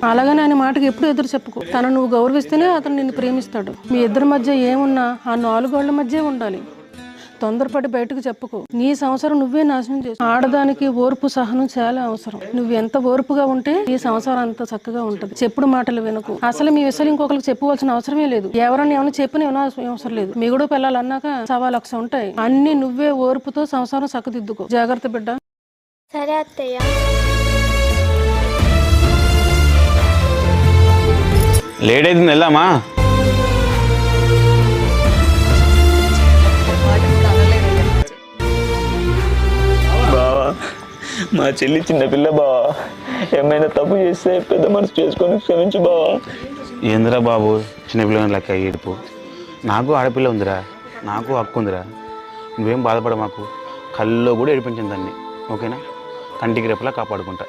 అలాగని ఆయన మాటకి ఎప్పుడు ఎదురు చెప్పుకో. తను నువ్వు గౌరవిస్తేనే అతను నిన్ను ప్రేమిస్తాడు. మీ ఇద్దరి మధ్య ఏమున్నా ఆ 4 గోళ్ల మధ్య ఉండాలి. తొందరపడి బయటకు చెప్పుకో. నీ సంసారం నువ్వే నాశనం చేసు. ఆడదానికి ఓర్పు సహనం చాలా అవసరం. నువ్వు ఎంత ఓర్పుగా ఉంటే ఈ సంసారం అంత చక్కగా ఉంటది. చెప్పుడు మాటలు వినకు. అసలు మీ విషయాలు ఇంకొకరికి చెప్పుకోవాల్సిన అవసరమే లేదు. ఎవరన్నా ఏమైనా చెప్పిన అవసరం లేదు. మిగుడు పిల్లలన్నాక 1,00,000 ఉంటాయి. అన్ని నువ్వే ఓర్పుతో సంసారం చక్కదిద్దుకో. జాగ్రత్త బిడ్డ. సరే అత్తయ్య. లేట్ అవుతుంది, వెళ్దామా? బావా, మా చెల్లి చిన్నపిల్ల బావా. ఏమైనా తప్పు చేస్తే పెద్ద మనసు చేసుకొని క్షమించు బావా. ఏందిరా బాబు చిన్నపిల్ల లెక్క ఏడుపు? నాకు ఆడపిల్ల ఉందిరా, నాకు హక్కు ఉందిరా. నువ్వేం బాధపడ మాకు. కళ్ళలో కూడా ఏడిపించింది దాన్ని, ఓకేనా? కంటికి రెప్పలా కాపాడుకుంటా.